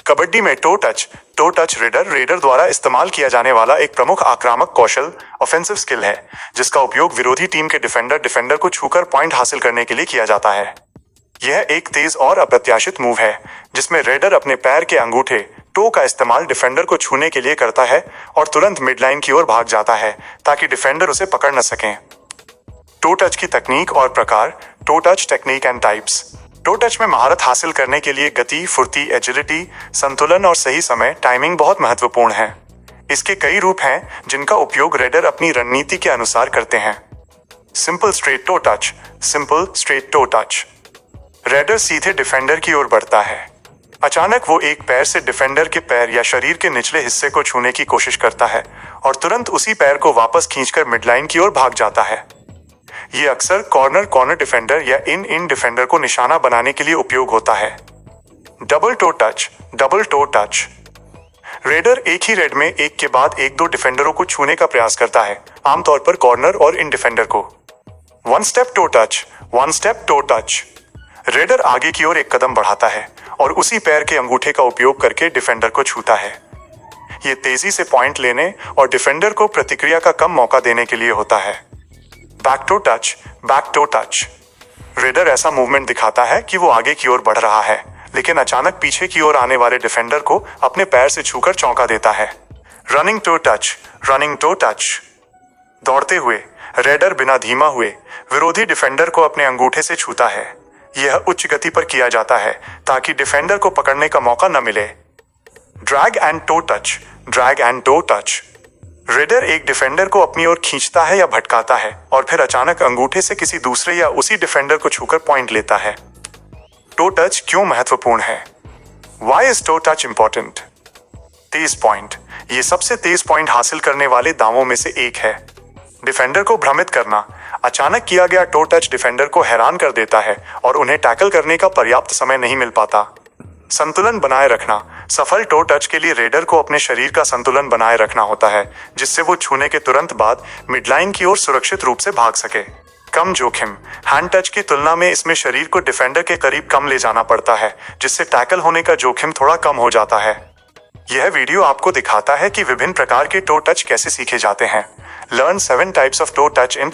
कबड्डी में to touch raider द्वारा इस्तेमाल किया जाने वाला एक प्रमुख आक्रामक कौशल ऑफेंसिव स्किल है, जिसका उपयोग विरोधी टीम के डिफेंडर को छूकर पॉइंट हासिल करने के लिए किया जाता है। यह एक तेज और अप्रत्याशित मूव है जिसमें रेडर अपने पैर के अंगूठे टो का इस्तेमाल डिफेंडर को छूने के लिए करता है और तुरंत मिडलाइन की ओर भाग जाता है ताकि डिफेंडर उसे पकड़ न सकें। टो टच की तकनीक और प्रकार। To touch technique and types. To touch में महारत हासिल करने के लिए गति, फुर्ती, एजिलिटी, संतुलन और सही समय टाइमिंग बहुत महत्वपूर्ण है। इसके कई रूप हैं जिनका उपयोग रेडर अपनी रणनीति के अनुसार करते हैं। Simple straight to touch. Simple straight to touch. Raider सीधे डिफेंडर की ओर बढ़ता है। अचानक वो एक पैर से डिफेंडर के पैर या शरीर के निचले हिस्से को छूने की कोशिश करता है और तुरंत उसी पैर को वापस खींचकर मिडलाइन की ओर भाग जाता है। ये अक्सर कॉर्नर डिफेंडर या इन डिफेंडर को निशाना बनाने के लिए उपयोग होता है। Double to touch. Double to touch. Raider एक ही रेड में एक के बाद एक दो डिफेंडरों को छूने का प्रयास करता है, आमतौर पर कॉर्नर और इन डिफेंडर को। One step to touch. One step to touch. Raider आगे की ओर एक कदम बढ़ाता है और उसी पैर के अंगूठे का उपयोग करके डिफेंडर को छूता है। ये तेजी से पॉइंट लेने और डिफेंडर को प्रतिक्रिया का कम मौका देने के लिए होता है। Back to touch. Back to touch. Raider ऐसा मूवमेंट दिखाता है कि वो आगे की ओर बढ़ रहा है, लेकिन अचानक पीछे की ओर आने वाले डिफेंडर को अपने पैर से छूकर चौंका देता है। Running to touch. Running to touch. दौड़ते हुए रेडर बिना धीमा हुए विरोधी डिफेंडर को अपने अंगूठे से छूता है। यह उच्च गति पर किया जाता है ताकि डिफेंडर को पकड़ने का मौका न मिले। Drag and to touch. Drag and to touch. Raider एक डिफेंडर को अपनी ओर खींचता है या भटकाता है और फिर अचानक अंगूठे से किसी दूसरे या उसी डिफेंडर को छूकर पॉइंट लेता है। टो टच क्यों महत्वपूर्ण है? Why is toe touch important? Tej point. ये सबसे तेज पॉइंट हासिल करने वाले दावों में से एक है। डिफेंडर को भ्रमित करना। अचानक किया गया टो टच डिफेंडर को हैरान कर देता है और उन्हें टैकल करने का पर्याप्त समय नहीं मिल पाता। संतुलन बनाए रखना। सफल टो टच के लिए रेडर को अपने शरीर का संतुलन बनाए रखना होता है, जिससे वो छूने के तुरंत बाद मिडलाइन की ओर सुरक्षित रूप से भाग सके। कम जोखिम। हैंड टच की तुलना में इसमें शरीर को डिफेंडर के करीब कम ले जाना पड़ता है, जिससे टैकल होने का जोखिम थोड़ा कम हो जाता है। यह वीडियो आपको दिखाता है कि विभिन्न प्रकार के टो टच कैसे सीखे जाते हैं। Learn 7 types of to touch in